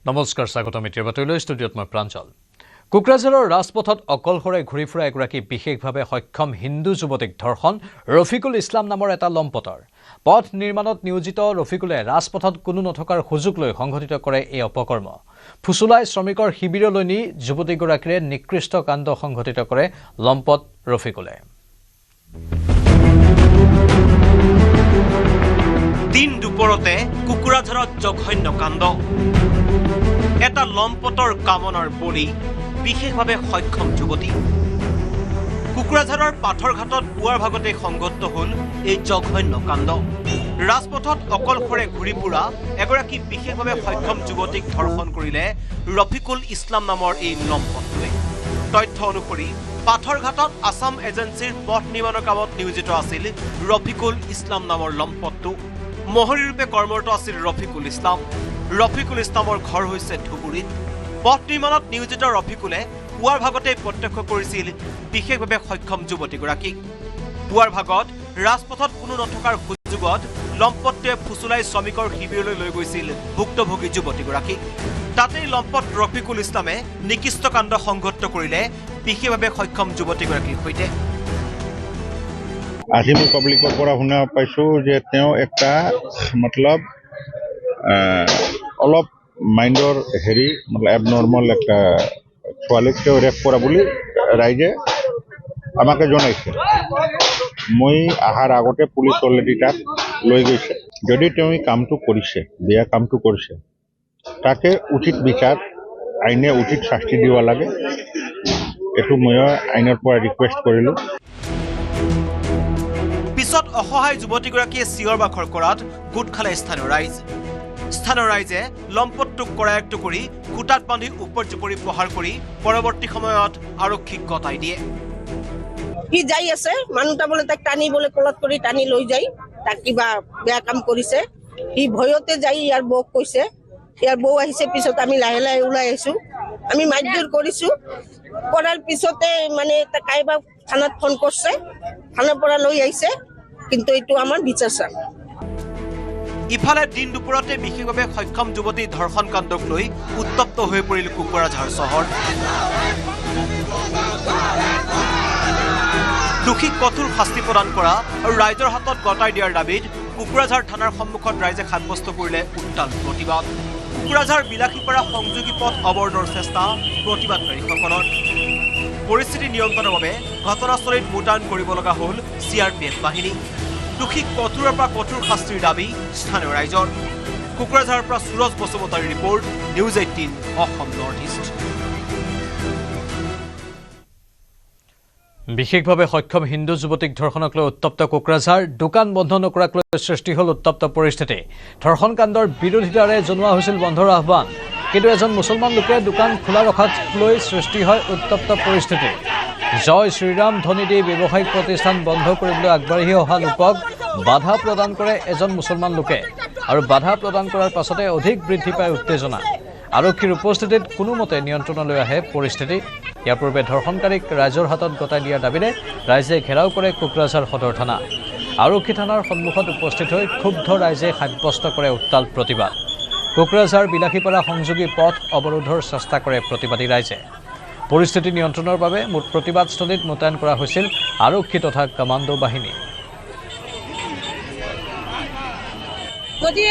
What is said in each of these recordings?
নমস্কাৰ স্বাগতম মিত্ৰৰ বাতৰিলৈ ষ্টুডিঅ'ত মই প্ৰাঞ্জল কুকৰাঝাৰৰ ৰাজপথত অকলশৰে ঘূৰি ফুৰা এগৰাকী বিশেষভাৱে সক্ষম হিন্দু যুৱতীক ধৰ্ষণ ৰফিকুল ইছলাম নামৰ এটা লম্পটৰ পথ নিৰ্মাণত নিয়োজিত ৰফিকুলে ৰাজপথত কোনো নথকাৰ সুযোগ লৈ সংঘটিত কৰে এই অপকৰ্ম ফুসুলাই শ্ৰমিকৰ শিবিৰলৈ নি যুৱতীগৰাকীৰে নিকৃষ্ট কাণ্ড সংঘটিত কৰে লম্পট ৰফিকুলে দিন দুপৰতে কুকুৰাঝাৰত জঘন্য কাণ্ড এটা লম্পটৰ কামনাৰ বলি বিশেষভাৱে সক্ষম যুৱতী কুকুৰাঝাৰৰ পাথৰঘাটত পুৱাৰ ভাগতে সংঘটিত হ'ল এই জঘন্য কাণ্ড ৰাজপথত অকলশৰে ঘূৰি ফুৰা এগৰাকী বিশেষভাৱে সক্ষম যুৱতীক ধৰ্ষণ কৰিলে ৰফিকুল ইছলাম নামৰ এই লম্পটটোৱে তথ্য অনুসৰি পাথৰঘাটত আসাম এজেন্সিৰ পথ নিৰ্মাণৰ কামত নিয়োজিত আছিল ৰফিকুল ইছলাম নামৰ লম্পটটো মহৰীৰূপে কৰ্মৰত আছিল ৰফিকুল ইছলামৰ ঘৰ হৈছে ধুবুৰীত পথ নিৰ্মাণত নিয়োজিত ৰফিকুলে পুৱাৰ ভাগতে প্ৰত্যক্ষ কৰিছিল বিশেষভাৱে সক্ষম যুৱতীগৰাকীক পুৱাৰ ভাগত ৰাজপথত কোনো নথকাৰ সুযোগত লম্পটটোৱে ফুসুলাই শ্ৰমিকৰ শিবিৰলৈ লৈ গৈছিল ভুক্তভোগী যুৱতীগৰাকীক তাতেই লম্পট ৰফিকুল ইছলামে নিকৃষ্ট কাণ্ড সংঘটিত কৰিলে বিশেষভাৱে সক্ষম যুৱতীগৰাকীৰ সৈতে আজি মই পাব্লিকৰ পৰা শুনা পাইছোঁ যে তেওঁ একটা মতলব অলপ মাইণ্ডৰ এবনৰ্মেল একটা ছোৱালীক তেওঁ ৰেপ কৰা বুলি ৰাইজে আমাকে জনাইছে মই অহাৰ আগতে পুলিচ অলৰেডি তাক লৈ গৈছে যদি তেওঁ এই কামটো কৰিছে বেয়া কামটো কৰিছে তাকে উচিত বিচাৰ আইনে উচিত শাস্তি দিব লাগে এইটো মই আইনৰ পৰা ৰিকুৱেষ্ট কৰিলোঁ পিছত অসহায় যুৱতীগৰাকীয়ে চিঞৰ বাখৰ কৰাত গোট খালে স্থানীয় ৰাইজে লম্পটটোক কৰায়ত্ব কৰি খুটাত বান্ধি উপৰ্যুপৰি প্ৰহাৰ কৰি পৰৱৰ্তী সময়ত আৰক্ষীক গতাই দিয়ে কি যাই আছে মানুহটা বলে তাক টানি বলে কলত কৰি টানি লৈ যায় তাক কিবা বেয়া কাম কৰিছে ই ভয়তে যাই ইয়াৰ বৌক কৈছে ইয়াৰ বৌ আহিছে পিছত আমি লাহে লাহে ওলাই আহিছো আমি মাইজুৰ কৰিছো কৰাৰ পিছতে মানে কাইবা থানাত ফোন কৰিছে থানাৰ পৰা লৈ আহিছে কিন্তু এইটো আমাৰ বিচাৰ চাই ইফালে দিন দুপৰতে বিশেষভাৱে সক্ষম যুৱতী ধৰ্ষণ কাণ্ডক লৈ উত্তপ্ত হৈ পৰিল কুকুৰাঝাৰ চহৰ দোষীক কঠোৰ শাস্তি প্ৰদান কৰা আৰু ৰাইজৰ হাতত গতাই দিয়াৰ দাবীত কুকুৰাঝাৰ থানাৰ সন্মুখত ৰাইজে সাব্যস্ত কৰিলে উত্তাল প্ৰতিবাদ কুকুৰাঝাৰ বিলাসীপাৰা সংযোগী পথ অৱৰোধৰ চেষ্টা প্ৰতিবাদকাৰীসকলৰ পৰিস্থিতি নিয়ন্ত্ৰণৰ বাবে ঘটনাস্থলীত মোতায়েন কৰিব লগা হ'ল CRPF বাহিনী দোষীক কঠোৰৰ পৰা কঠোৰ শাস্তিৰ দাবী স্থানীয় ৰাইজৰ কুকুৰাঝাৰৰ পৰা সুৰজ বসুমতাৰীৰ report news 18 Assam north east বিশেষভাৱে সক্ষম হিন্দু যুৱতীক ধৰ্ষণক লৈ উত্তপ্ত কুকৰাঝাৰ দোকান বন্ধ নকৰাক লৈ সৃষ্টি হ'ল উত্তপ্ত পৰিস্থিতি ধৰ্ষণ কাণ্ডৰ বিৰোধিতাৰে জনোৱা হৈছিল বন্ধৰ আহ্বান কিন্তু এজন মুছলমান লোকে দোকান খোলা ৰখাক লৈ সৃষ্টি হয় উত্তপ্ত পৰিস্থিতি জয় শ্ৰীৰাম ধ্বনি দি ব্যৱসায়িক প্ৰতিষ্ঠান বন্ধ কৰিবলৈ আগবাঢ়ি অহা লোকক বাধা প্ৰদান কৰে এজন মুছলমান লোকে আৰু বাধা প্ৰদান কৰাৰ পাছতে অধিক বৃদ্ধি পায় উত্তেজনা আৰক্ষীৰ উপস্থিতিত কোনোমতে নিয়ন্ত্ৰণলৈ আহে পৰিস্থিতি ইয়াৰ পূৰ্বে ধৰ্ষণকাৰীক ৰাইজৰ হাতত গতাই দিয়াৰ দাবীৰে ৰাইজে ঘেৰাও কৰে কুকৰাঝাৰ সদৰ থানা আৰক্ষী থানাৰ সন্মুখত উপস্থিত হৈ ক্ষুব্ধ ৰাইজে সাব্যস্ত কৰে উত্তাল প্ৰতিবাদ কুকৰাঝাৰ বিলাসীপাৰা সংযোগী পথ অৱৰোধৰ চেষ্টা কৰে প্ৰতিবাদী ৰাইজে পৰিস্থিতি নিয়ন্ত্ৰণৰ বাবে প্ৰতিবাদস্থলীত মোতায়েন কৰা হৈছিল আৰক্ষী তথা কমাণ্ডো বাহিনী যদি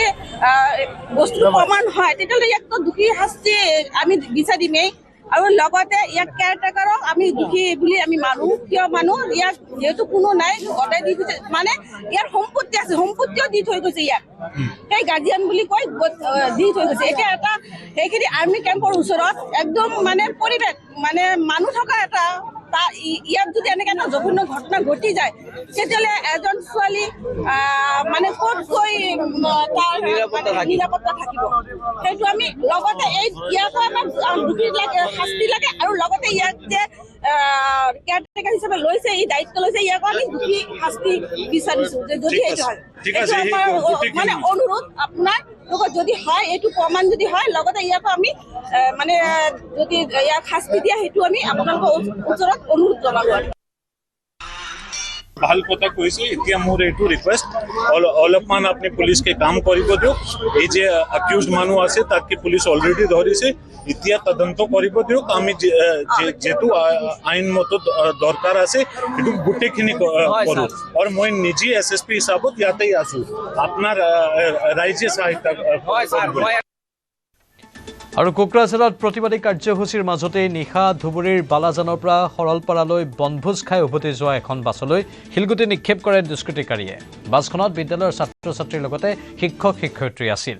বস্তু প্ৰমাণ হয় তেতিয়াহ'লে ইয়াকতো দোষী শাস্তি আমি বিচাৰিমেই আৰু লগতে ইয়াক কেয়াৰটেকাৰক আমি দোষী বুলি আমি মানো কিয় মানো ইয়াক যিহেতু কোনো নাই গতাই দি গৈছে মানে ইয়াৰ সম্পত্তি আছে সম্পত্তিও দি থৈ গৈছে ইয়াক সেই গাৰ্জিয়ান বুলি কৈ দি থৈ গৈছে এতিয়া এটা সেইখিনি আৰ্মি কেম্পৰ ওচৰত একদম মানে পৰিৱেশ মানে মানুহ থকা এটা ইয়াত যদি এনেকৈ এটা জঘন্য ঘটনা ঘটি যায় তেতিয়াহ'লে এজন ছোৱালী মানে ক'ত গৈ তাৰ নিৰাপত্তা থাকিব সেইটো আমি লগতে ইয়াকো আমাক দোষী লাগে শাস্তি লাগে আৰু লগতে ইয়াক যে কেয়াৰটেকাৰ হিচাপে লৈছে এই দায়িত্ব লৈছে ইয়াকো আমি দোষী শাস্তি বিচাৰিছোঁ যে যদি এইটো হয় এইটো আমাৰ মানে অনুৰোধ আপোনাৰ লগত যদি হয় এইটো প্ৰমাণ যদি হয় লগতে ইয়াকো আমি মানে যদি ইয়াক শাস্তি দিয়া সেইটো আমি আপোনালোকৰ ওচৰত অনুৰোধ জনাব ভাল কথা কৈছে এতিয়া মোৰ এইটো ৰিকুৱেষ্ট অলপমান আপুনি পুলিচকে কাম কৰিব দিয়ক এই যে অ্যাকিউজড মানুহ আছে তাকে পুলিচ অলৰেডি ধৰিছে এতিয়া তদন্ত কৰিব দিয়ক আমি যেটো আইনমত দৰকাৰ আছে এটো গোটেইখিনি কৰো আৰু মই নিজে এসএসপি হিচাপত ইয়াতেই আছো আপোনাৰ ৰাইজে সহায়তা কৰিব আৰু কোকৰাঝাৰত প্ৰতিবাদী কাৰ্যসূচীৰ মাজতে নিশা ধুবুৰীৰ বালাজানৰ পৰা সৰলপাৰালৈ বনভোজ খাই উভতি যোৱা এখন বাছলৈ শিলগুটি নিক্ষেপ কৰে দুষ্কৃতিকাৰীয়ে বাছখনত বিদ্যালয়ৰ ছাত্ৰ ছাত্ৰীৰ লগতে শিক্ষক শিক্ষয়িত্ৰী আছিল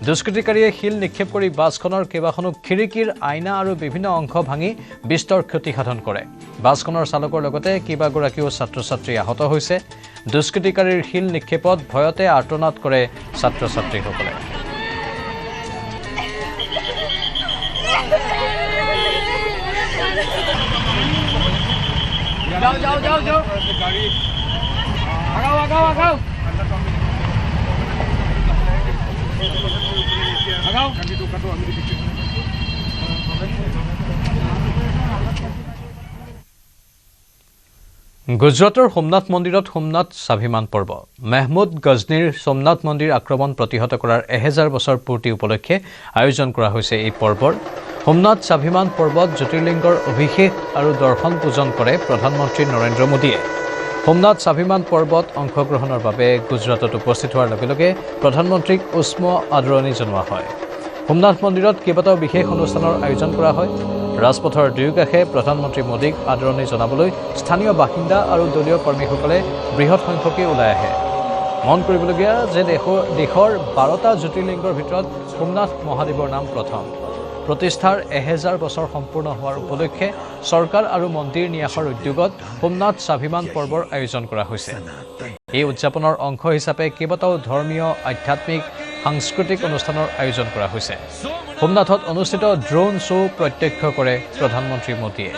দুষ্কৃতিকাৰীয়ে শিল নিক্ষেপ কৰি বাছখনৰ কেইবাখনো খিৰিকীৰ আইনা আৰু বিভিন্ন অংশ ভাঙি বিস্তৰ ক্ষতি সাধন কৰে বাছখনৰ চালকৰ লগতে কেইবাগৰাকীও ছাত্ৰ ছাত্ৰী আহত হৈছে দুষ্কৃতিকাৰীৰ শিল নিক্ষেপত ভয়তে আৰ্তনাদ কৰে ছাত্ৰ ছাত্ৰীসকলে जाओ गाड़ी आगाओ গুজৰাটৰ সোমনাথ মন্দিৰত সোমনাথ স্বাভিমান পৰ্ব মেহমুদ গজনীৰ সোমনাথ মন্দিৰ আক্ৰমণ প্ৰতিহত কৰাৰ 1000 বছৰ পূৰ্তি উপলক্ষে আয়োজন কৰা হৈছে এই পৰ্বৰ সোমনাথ স্বাভিমান পৰ্বত জ্যোতিৰ্লিংগৰ অভিষেক আৰু দৰ্শন পূজন কৰে প্ৰধানমন্ত্ৰী নৰেন্দ্ৰ মোদীয়ে সোমনাথ স্বাভিমান পৰ্বত অংশগ্ৰহণৰ বাবে গুজৰাটত উপস্থিত হোৱাৰ লগে লগে প্ৰধানমন্ত্ৰীক উষ্ম আদৰণি জনোৱা হয় সোমনাথ মন্দিৰত কেইবাটাও বিশেষ অনুষ্ঠানৰ আয়োজন কৰা হয় ৰাজপথৰ দুয়োকাষে প্ৰধানমন্ত্ৰী মোদীক আদৰণি জনাবলৈ স্থানীয় বাসিন্দা আৰু দলীয় কৰ্মীসকলে বৃহৎ সংখ্যকে ওলাই আহে মন কৰিবলগীয়া যে দেশৰ 12টা জ্যোতিৰ্লিংগৰ ভিতৰত সোমনাথ মহাদেৱৰ নাম প্ৰথম প্ৰতিষ্ঠাৰ 1000 বছৰ সম্পূৰ্ণ হোৱাৰ উপলক্ষে চৰকাৰ আৰু মন্দিৰ ন্যাসৰ উদ্যোগত সোমনাথ স্বাভিমান পৰ্বৰ আয়োজন কৰা হৈছে এই উদযাপনৰ অংশ হিচাপে কেইবাটাও ধৰ্মীয় আধ্যাত্মিক সাংস্কৃতিক অনুষ্ঠানৰ আয়োজন কৰা হৈছে সোমনাথত অনুষ্ঠিত ড্ৰোন শ্ব' প্ৰত্যক্ষ কৰে প্ৰধানমন্ত্ৰী মোদীয়ে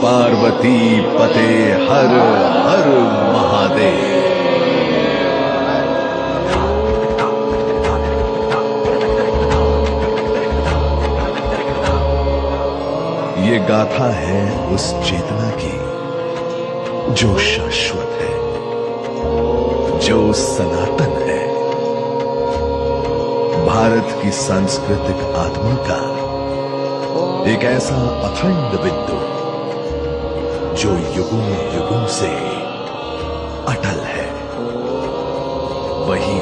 पार्वती पते हर हर महादेव ये गाथा है उस चेतना की जो शाश्वत है जो सनातन है भारत की सांस्कृतिक आत्मा का एक ऐसा अखंड बिंदु जो युगों युगों से अटल है वही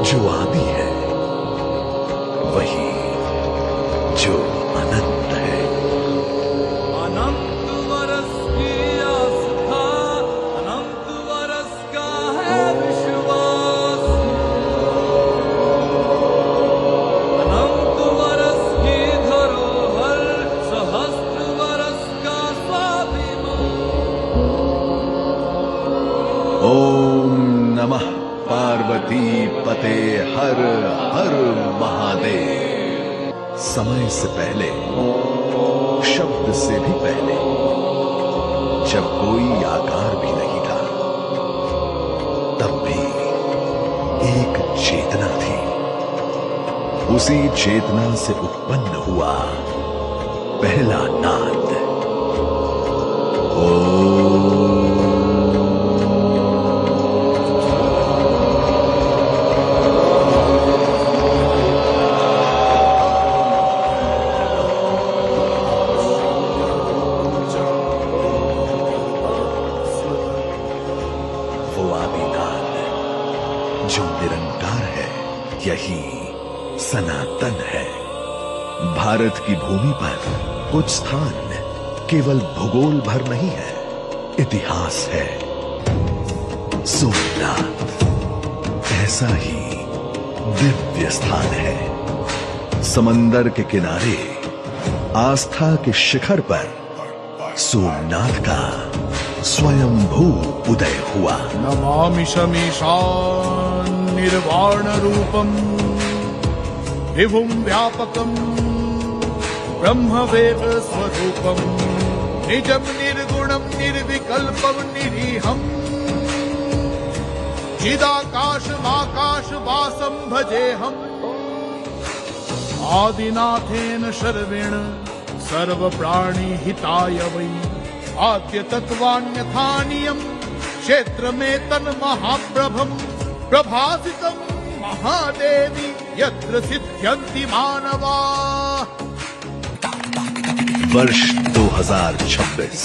जो आदि है वही जो अनंत है अनंत वर्ष की आस्था अनंत वर्ष का है विश्वास अनंत वर्ष की धरोहर सहस्त्र वर्ष का ओम नमः पार्वती पते हर हर महादेव समय से पहले शब्द से भी पहले जब कोई आकार भी नहीं था तब भी एक चेतना थी उसी चेतना से उत्पन्न हुआ पहला नाद जो निरंकार है यही सनातन है भारत की भूमि पर कुछ स्थान केवल भूगोल भर नहीं है इतिहास है सोमनाथ ऐसा ही दिव्य स्थान है समंदर के किनारे आस्था के शिखर पर सोमनाथ का स्वयंभू उदय हुआ। नमामि शमीशान निर्वाण रूपम विभुं व्यापकम ब्रह्मवेद स्वरूपम निजम निर्गुणम निर्विकल्पम निरीहम चिदाकाशमाकाश वासं भजेहम् आदिनाथेन शर्वेण सर्वप्राणि हिताय वै आद्य तत्त्वान्यथानीयम् क्षेत्रमेतन् महाप्रभम् प्रभासितं महादेवी यत्र सिद्ध्यन्ति मानवा। वर्ष 2026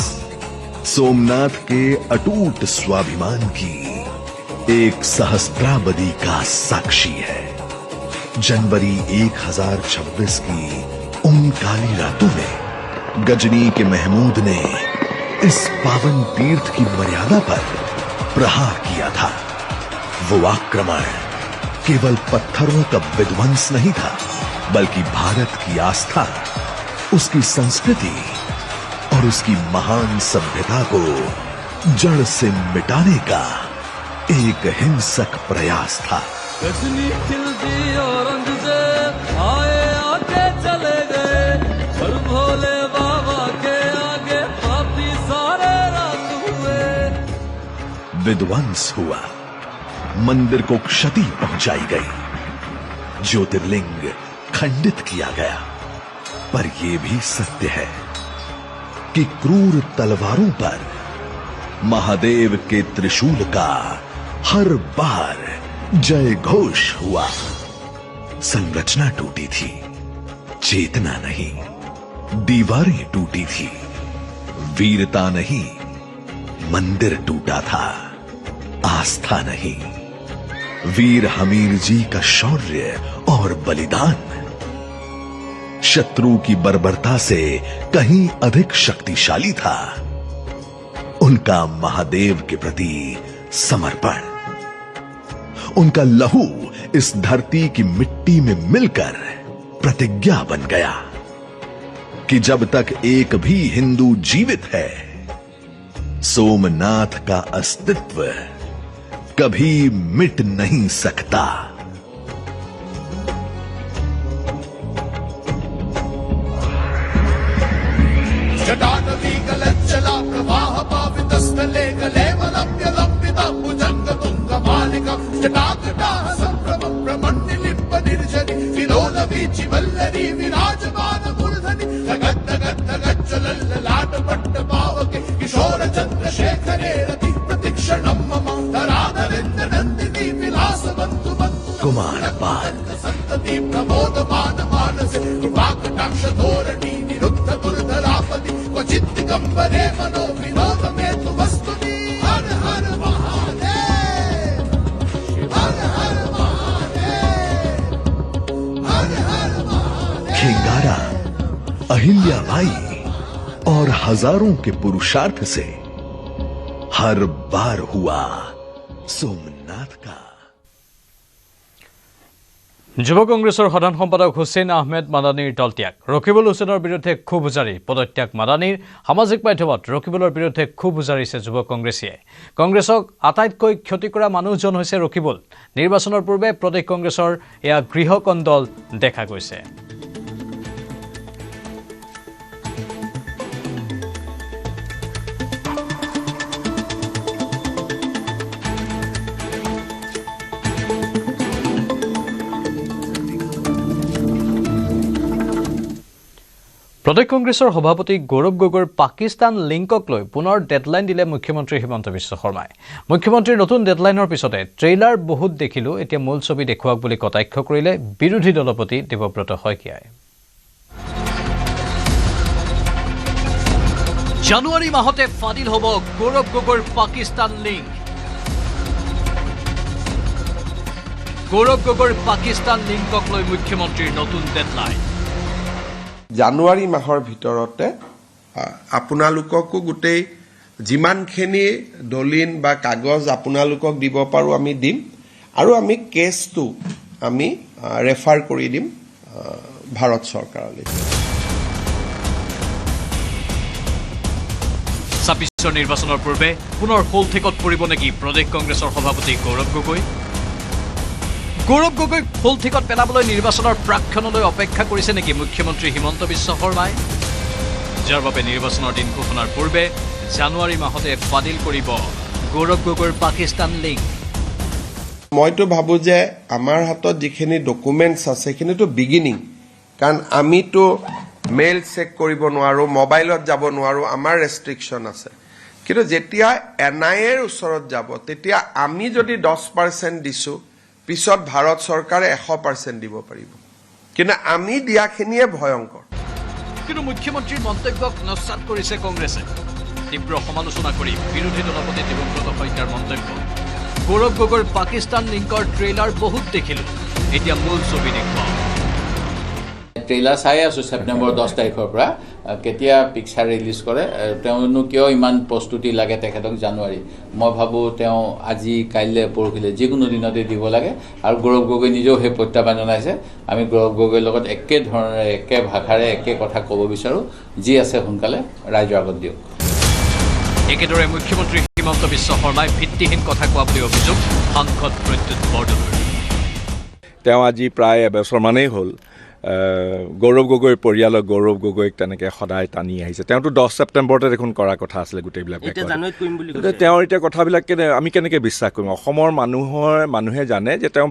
सोमनाथ के अटूट स्वाभिमान की एक सहस्त्राब्दी का साक्षी है। जनवरी 1026 की उन काली रातों में गजनी के महमूद ने इस पावन तीर्थ की मर्यादा पर प्रहार किया था। वो आक्रमण केवल पत्थरों का विध्वंस नहीं था, बल्कि भारत की आस्था, उसकी संस्कृति और उसकी महान सभ्यता को जड़ से मिटाने का एक हिंसक प्रयास था। गजनी खिलती औरंगजेब आए आके चले गए, पर भोले बाबा के आगे पापी सारे रात हुए। विध्वंस हुआ, मंदिर को क्षति पहुंचाई गई, ज्योतिर्लिंग खंडित किया गया। पर यह भी सत्य है कि क्रूर तलवारों पर महादेव के त्रिशूल का हर बार जय घोष हुआ। संरचना टूटी थी, चेतना नहीं। दीवारें टूटी थी, वीरता नहीं। मंदिर टूटा था, आस्था नहीं। वीर हमीर जी का शौर्य और बलिदान शत्रु की बर्बरता से कहीं अधिक शक्तिशाली था। उनका महादेव के प्रति समर्पण, उनका लहू इस धरती की मिट्टी में मिलकर प्रतिज्ञा बन गया कि जब तक एक भी हिंदू जीवित है, सोमनाथ का अस्तित्व कभी मिट नहीं सकता। जटानवी गलज्जला प्रवाह पावितस्थले गले वलम्ब्य लम्बिता भुजंग तुंग मालिका जटाकटाह संभ्रम ब्रह्मण्यलिम्ब निर्जनि विलोल वीचि वल्लरी विराजमान मूर्धनि जगत् गच्चलल्लाट पट्ट पावके किशोर चंद्रशेखरे रति प्रतिक्षणं मम धराधरेन्द्र नंदिनी विलासवन्तु कुमार पाल संतति प्रमोदमान मानसे कृपाकटाक्ष धोरणी निरुद्ध दुर्धरापति क्वचित् दिगंबरे मनो विनोद में तु वस्तुनि। हर हर महादेव, हर हर महादेव, हर हर महादेव। खिंगारा, अहिल्याबाई और हजारों के पुरुषार्थ से हर बार हुआ सोमनाथ का। যুৱ কংগ্ৰেছৰ সাধাৰণ সম্পাদক হুছেইন আহমেদ মাদানীৰ দলত্যাগ, ৰকিবুল হুছেইনৰ বিৰুদ্ধে ক্ষোভ উজাৰি পদত্যাগ মাদানীৰ। সামাজিক মাধ্যমত ৰকিবুলৰ বিৰুদ্ধে ক্ষোভ উজাৰিছে যুৱ কংগ্ৰেছীয়ে। কংগ্ৰেছক আটাইতকৈ ক্ষতি কৰা মানুহজন হৈছে ৰকিবুল। নিৰ্বাচনৰ পূৰ্বে প্ৰদেশ কংগ্ৰেছৰ এয়া গৃহকন্দল দেখা গৈছে। প্ৰদেশ কংগ্ৰেছৰ সভাপতি গৌৰৱ গগৈৰ পাকিস্তান লিংকক লৈ পুনৰ ডেডলাইন দিলে মুখ্যমন্ত্ৰী হিমন্ত বিশ্ব শৰ্মাই। মুখ্যমন্ত্ৰীৰ নতুন ডেডলাইনৰ পিছতে ট্ৰেইলাৰ বহুত দেখিলো, এতিয়া মূল ছবি দেখুৱাওক বুলি কটাক্ষ কৰিলে বিৰোধী দলপতি দেৱব্ৰত শইকীয়াই। জানুৱাৰী মাহতে ফাদিল হ'ব গৌৰৱ গগৈৰ পাকিস্তান লিংক। গৌৰৱ গগৈৰ পাকিস্তান লিংকক লৈ মুখ্যমন্ত্ৰীৰ নতুন ডেডলাইন। জানুৱাৰী মাহৰ ভিতৰতে আপোনালোককো গোটেই যিমানখিনি দলিল বা কাগজ আপোনালোকক দিব পাৰোঁ আমি দিম, আৰু আমি কেছটো আমি ৰেফাৰ কৰি দিম ভাৰত চৰকাৰলৈ। ছাব্বিছৰ নিৰ্বাচনৰ পূৰ্বে পুনৰ শোলঠেকত পৰিব নেকি প্ৰদেশ কংগ্ৰেছৰ সভাপতি গৌৰৱ গগৈ? গৌৰৱ গগৈক শোলঠেকত পেলাবলৈ নিৰ্বাচনৰ প্ৰাক্ষণলৈ অপেক্ষা কৰিছে নেকি মুখ্যমন্ত্ৰী হিমন্ত বিশ্ব শৰ্মাই? যাৰ বাবে নিৰ্বাচনৰ দিন ঘোষণাৰ পূৰ্বে জানুৱাৰী মাহতে ফাদিল কৰিব গৌৰৱ গগৈৰ পাকিস্তান লিংক। মইতো ভাবোঁ যে আমাৰ হাতত যিখিনি ডকুমেণ্টছ আছে সেইখিনিতো বিগিনিং, কাৰণ আমিতো মেইল চেক কৰিব নোৱাৰোঁ, মোবাইলত যাব নোৱাৰোঁ, আমাৰ ৰেষ্ট্ৰিকশ্যন আছে। কিন্তু যেতিয়া NIAৰ ওচৰত যাব তেতিয়া আমি যদি 10% দিছোঁ, পিছত ভাৰত চৰকাৰে 100% দিব পাৰিব, কিন্তু আমি দিয়াখিনিয়ে ভয়ংকৰ। কিন্তু মুখ্যমন্ত্ৰীৰ মন্তব্যক নস্যাৎ কৰিছে কংগ্ৰেছে। তীব্ৰ সমালোচনা কৰি বিৰোধী দলপতি দেৱব্ৰত শইকীয়াৰ মন্তব্য, গৌৰৱ গগৈৰ পাকিস্তান লিংকৰ ট্ৰেইলাৰ বহুত দেখিলোঁ, এতিয়া মূল ছবি দেখুৱাওক। ট্ৰেইলাৰ চাই আছোঁ ছেপ্টেম্বৰ 10 তাৰিখৰ পৰা কেতিয়া পিকচাৰ ৰিলিজ কৰে। তেওঁনো কিয় ইমান প্ৰস্তুতি লাগে তেখেতক জানুৱাৰী? মই ভাবোঁ তেওঁ আজি কাইলৈ পৰহিলৈ যিকোনো দিনতে দিব লাগে। আৰু গৌৰৱ গগৈ নিজেও সেই প্ৰত্যাহ্বান জনাইছে, আমি গৌৰৱ গগৈৰ লগত একে ধৰণেৰে একে ভাষাৰে একে কথা ক'ব বিচাৰোঁ, যি আছে সোনকালে ৰাইজৰ আগত দিয়ক। একেদৰে মুখ্যমন্ত্ৰী হিমন্ত বিশ্ব শৰ্মাই ভিত্তিহীন কথা কোৱা বুলি অভিযোগ সাংসদ প্ৰদ্যুৎ বৰদলৈৰ। তেওঁ আজি প্ৰায় এবছৰমানেই হ'ল গৌৰৱ গগৈৰ পৰিয়ালৰ গৌৰৱ গগৈক তেনেকৈ সদায় টানি আহিছে। তেওঁতো 10 ছেপ্টেম্বৰতে দেখোন কৰাৰ কথা আছিলে গোটেইবিলাক। তেওঁৰ এতিয়া কথাবিলাক আমি কেনেকৈ বিশ্বাস কৰিম? অসমৰ মানুহে জানে যে তেওঁ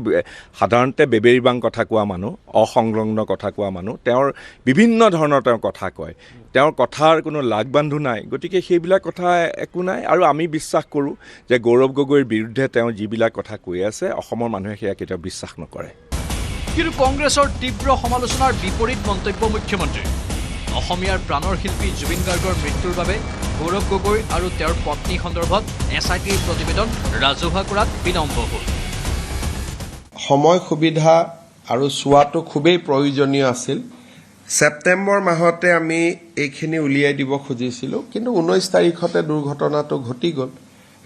সাধাৰণতে বেবেৰিবাং কথা কোৱা মানুহ, অসংলগ্ন কথা কোৱা মানুহ। তেওঁৰ বিভিন্ন ধৰণৰ তেওঁ কথা কয়, তেওঁৰ কথাৰ কোনো লাগ বান্ধো নাই। গতিকে সেইবিলাক কথা একো নাই। আৰু আমি বিশ্বাস কৰোঁ যে গৌৰৱ গগৈৰ বিৰুদ্ধে তেওঁ যিবিলাক কথা কৈ আছে অসমৰ মানুহে সেয়া কেতিয়াও বিশ্বাস নকৰে। কিন্তু কংগ্ৰেছৰ তীব্ৰ সমালোচনাৰ বিপৰীত মন্তব্য মুখ্যমন্ত্ৰীৰ। অসমীয়াৰ প্ৰাণৰ শিল্পী জুবিন গাৰ্গৰ মৃত্যুৰ বাবে গৌৰৱ গগৈ আৰু তেওঁৰ পত্নী সন্দৰ্ভত SITৰ প্ৰতিবেদন ৰাজহুৱা কৰাত বিলম্ব হ'ল। সময় সুবিধা আৰু চোৱাটো খুবেই প্ৰয়োজনীয় আছিল। ছেপ্টেম্বৰ মাহতে আমি এইখিনি উলিয়াই দিব খুজিছিলোঁ, কিন্তু 19 তাৰিখতে দুৰ্ঘটনাটো ঘটি গ'ল।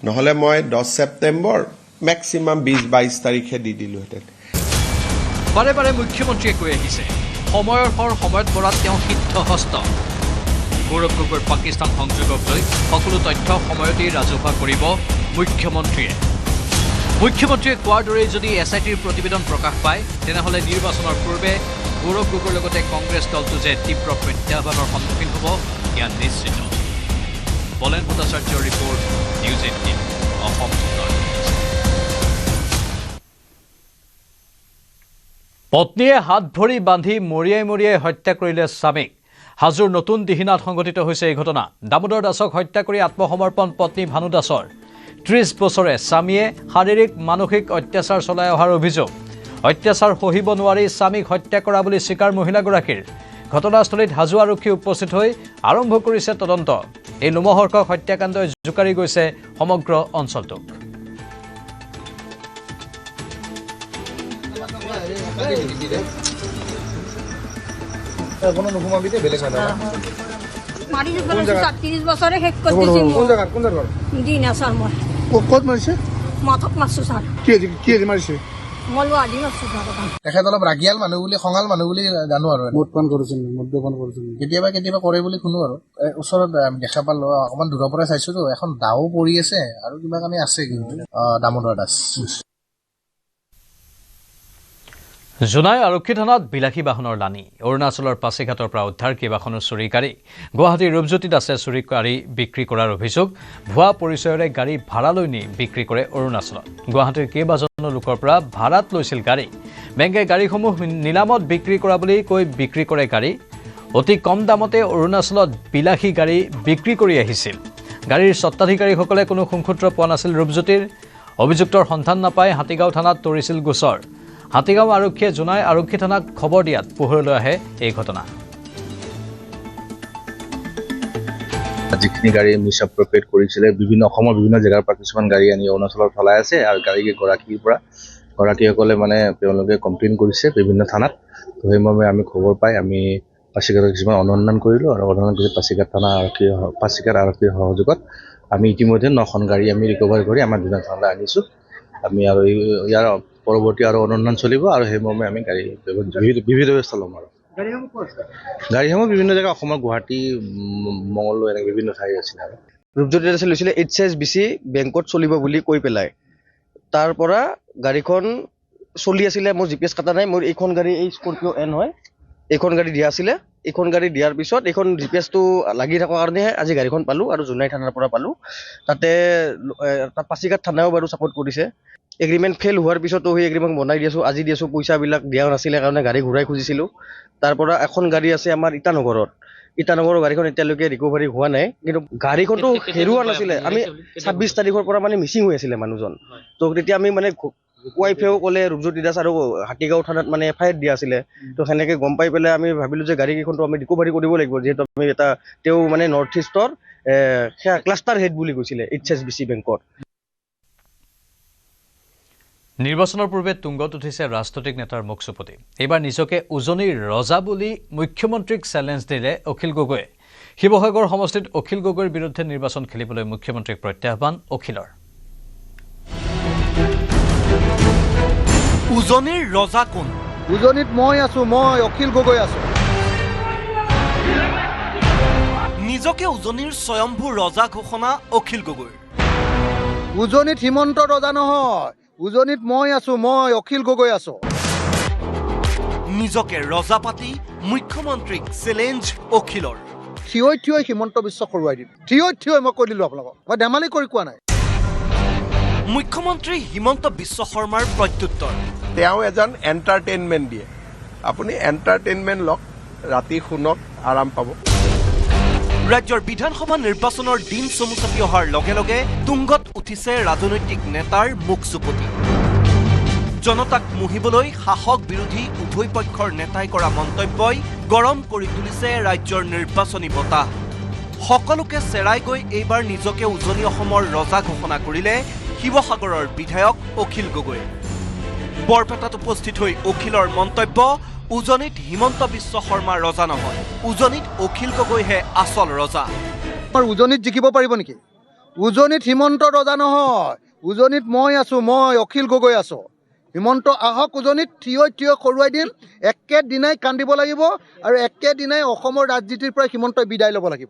নহ'লে মই 10 ছেপ্টেম্বৰ মেক্সিমাম 20-22 তাৰিখে দি দিলোহেঁতেন। বাৰে বাৰে মুখ্যমন্ত্ৰীয়ে কৈ আহিছে, সময়ৰ সময়ত পৰাত তেওঁ সিদ্ধহস্ত। গৌৰৱ গগৈৰ পাকিস্তান সংযোগক লৈ সকলো তথ্য সময়তেই ৰাজহুৱা কৰিব মুখ্যমন্ত্ৰীয়ে। মুখ্যমন্ত্ৰীয়ে কোৱাৰ দৰেই যদি SITৰ প্ৰতিবেদন প্ৰকাশ পায়, তেনেহ'লে নিৰ্বাচনৰ পূৰ্বে গৌৰৱ গগৈৰ লগতে কংগ্ৰেছ দলটো যে তীব্ৰ প্ৰত্যাহ্বানৰ সন্মুখীন হ'ব সেয়া নিশ্চিত। বলেন ভট্টাচাৰ্যৰ ৰিপৰ্ট, নিউজ 18 অসম। পত্নীয়ে হাত ভৰি বান্ধি মৰিয়াই হত্যা কৰিলে স্বামীক। হাজোৰ নতুন দিহিনাত সংঘটিত হৈছে এই ঘটনা। দামোদৰ দাসক হত্যা কৰি আত্মসমৰ্পণ পত্নী ভানু দাসৰ। 30 বছৰে স্বামীয়ে শাৰীৰিক মানসিক অত্যাচাৰ চলাই অহাৰ অভিযোগ। অত্যাচাৰ সহিব নোৱাৰি স্বামীক হত্যা কৰা বুলি স্বীকাৰ মহিলাগৰাকীৰ। ঘটনাস্থলীত হাজো আৰক্ষী উপস্থিত হৈ আৰম্ভ কৰিছে তদন্ত। এই লোমহৰ্ষক হত্যাকাণ্ডই জোকাৰি গৈছে সমগ্ৰ অঞ্চলটোক। তেখেত অলপ ৰাগিয়াল মানুহ বুলি, খঙাল মানুহ বুলি জানো আৰু মদ্যপান কৰিছিল, কেতিয়াবা কৰে বুলি শুনো আৰু। ওচৰত দেখা পালো, অকমান দূৰৰ পৰা চাইছো তো, এখন দাও পৰি আছে আৰু কিবা কাৰণে আছে কিন্তু দামোদৰ দাস। জোনাই আৰক্ষী থানাত বিলাসী বাহনৰ লানি। অৰুণাচলৰ পাছিঘাটৰ পৰা উদ্ধাৰ কেইবাখনো চুৰি গাড়ী। গুৱাহাটীৰ ৰূপজ্যোতি দাসে চুৰি গাড়ী বিক্ৰী কৰাৰ অভিযোগ। ভুৱা পৰিচয়েৰে গাড়ী ভাড়ালৈ নি বিক্ৰী কৰে অৰুণাচলত। গুৱাহাটীৰ কেইবাজনো লোকৰ পৰা ভাড়াত লৈছিল গাড়ী। বেংকে গাড়ীসমূহ নিলামত বিক্ৰী কৰা বুলি কৈ বিক্ৰী কৰে গাড়ী। অতি কম দামতে অৰুণাচলত বিলাসী গাড়ী বিক্ৰী কৰি আহিছিল। গাড়ীৰ স্বত্বাধিকাৰীসকলে কোনো সুংসূত্ৰ পোৱা নাছিল ৰূপজ্যোতিৰ। অভিযুক্তৰ সন্ধান নাপাই হাতীগাঁও থানাত তৰিছিল গোচৰ। হাতীগাঁও আৰক্ষীয়ে জোনাই আৰক্ষী থানাক খবৰ দিয়াত পোহৰলৈ আহে এই ঘটনা। যিখিনি গাড়ী মিছ এপ্ৰপ্ৰিয়েট কৰিছিলে, অসমৰ বিভিন্ন জেগাৰ পৰা কিছুমান গাড়ী আনি অৰুণাচলত চলাই আছে। আৰু গৰাকীসকলে মানে তেওঁলোকে কমপ্লেইন কৰিছে বিভিন্ন থানাত। তো সেইমৰ্মে আমি খবৰ পাই আমি পাছিঘাটত কিছুমান অনুসন্ধান কৰিলোঁ। আৰু অনুসন্ধান কৰি পাছিঘাট আৰক্ষীৰ সহযোগত আমি ইতিমধ্যে 9খন গাড়ী আমি ৰিকভাৰ কৰি আমাৰ জোনাই থানালৈ আনিছোঁ। আমি আৰু ইয়াৰ পৰৱৰ্তী আৰু অনুসন্ধান চলিব। আৰু সেইমৰ্মে আমি গাড়ী বিবিধ ব্যৱস্থা ল'ম। আৰু গাড়ীসমূহ বিভিন্ন জেগা, অসমৰ গুৱাহাটী, মঙলদৈ, এনেকৈ বিভিন্ন ঠাই আছিলে আৰু। ৰূপজ্যোতি দাসে লৈছিলে HSBC বেংকত চলিব বুলি কৈ পেলাই তাৰ পৰা গাড়ীখন চলি আছিলে মোৰ GPS কাটা নাই মোৰ এইখন গাড়ী এই স্কৰপিঅ N হয় এইখন গাড়ী দিয়া আছিলে এইখন গাড়ী দিয়াৰ পিছত এইখন GPSটো লাগি থকাৰ কাৰণে আজি গাড়ীখন পালো আৰু জোনাই থানাৰ পৰা পালো তাতে পাছিঘাট থানাও বাৰু সাপোৰ্ট কৰিছে এগ্ৰিমেন্ট ফেল হোৱাৰ পিছতো সেই এগ্ৰিমেন্ট বনাই দিছো আজি দিছো পইচাবিলাক দিয়া নাছিলে কাৰণে গাড়ী ঘূৰাই খুজিছিলো তাৰ পৰা এখন গাড়ী আছে আমাৰ ইটানগৰৰ গাড়ীখন এতিয়ালৈকে ৰিকভাৰী হোৱা নাই কিন্তু গাড়ীখনটো হেৰুৱা নাছিলে আমি 26 তাৰিখৰ পৰা মানে মিছিং হৈ আছিলে মানুহজন তো তেতিয়া আমি মানে ৱাইফেও ক'লে ৰূপজ্যোতি দাস আৰু হাতীগাঁও থানাত মানে FIR দিয়া আছিলে তো সেনেকে গম পাই পেলাই আমি ভাবিলো যে গাড়ীকেইখনটো আমি ৰিকভাৰী কৰিব লাগিব যেহেতু আমি এটা তেও মানে নৰ্থ ইষ্টৰ ক্লাষ্টাৰ হেড বুলি কৈছিলে HSBC বেংকৰ নিৰ্বাচনৰ পূৰ্বে তুংগত উঠিছে ৰাজনৈতিক নেতাৰ মুখচুপতি এইবাৰ নিজকে উজনিৰ ৰজা বুলি মুখ্যমন্ত্ৰীক চেলেঞ্জ দিলে অখিল গগৈয়ে শিৱসাগৰ সমষ্টিত অখিল গগৈৰ বিৰুদ্ধে নিৰ্বাচন খেলিবলৈ মুখ্যমন্ত্ৰীক প্ৰত্যাহ্বান অখিলৰ উজনিৰ ৰজা কোন উজনিত মই আছো মই অখিল গগৈ আছো নিজকে উজনিৰ স্বয়ম্ভু ৰজা ঘোষণা অখিল গগৈৰ উজনিত হিমন্ত ৰজা নহয় উজনিত মই আছো মই অখিল গগৈ আছো নিজকে ৰজা পাতি মুখ্যমন্ত্ৰীক চেলেঞ্জ অখিলৰ থিয় হিমন্ত বিশ্ব কৰোৱাই দিম থিয় মই কৈ দিলো আপোনালোকক মই ধেমালি কৰি কোৱা নাই মুখ্যমন্ত্ৰী হিমন্ত বিশ্ব শৰ্মাৰ প্ৰত্যুত্তৰ তেওঁ এজন এণ্টাৰটেইনমেণ্ট দিয়ে আপুনি এণ্টাৰটেইনমেণ্ট লওক ৰাতি শুনক আৰাম পাব ৰাজ্যৰ বিধানসভা নিৰ্বাচনৰ দিন চমু চাপি অহাৰ লগে লগে তুংগত উঠিছে ৰাজনৈতিক নেতাৰ মুখচুপতি জনতাক মুহিবলৈ শাসক বিৰোধী উভয় পক্ষৰ নেতাই কৰা মন্তব্যই গৰম কৰি তুলিছে ৰাজ্যৰ নিৰ্বাচনী বতাহ সকলোকে চেৰাই গৈ এইবাৰ নিজকে উজনি অসমৰ ৰজা ঘোষণা কৰিলে শিৱসাগৰৰ বিধায়ক অখিল গগৈ বৰপেটাত উপস্থিত হৈ অখিলৰ মন্তব্য উজনিত হিমন্ত বিশ্ব শৰ্মা ৰজা নহয় উজনিত অখিল গগৈহে আচল ৰজা উজনিত জিকিব পাৰিব নেকি উজনিত হিমন্ত ৰজা নহয় উজনিত মই আছো মই অখিল গগৈ আছো হিমন্ত আহক উজনিত থিয় কৰোৱাই দিম একেদিনাই কান্দিব লাগিব আৰু একেদিনাই অসমৰ ৰাজনীতিৰ পৰা হিমন্ত বিদায় ল'ব লাগিব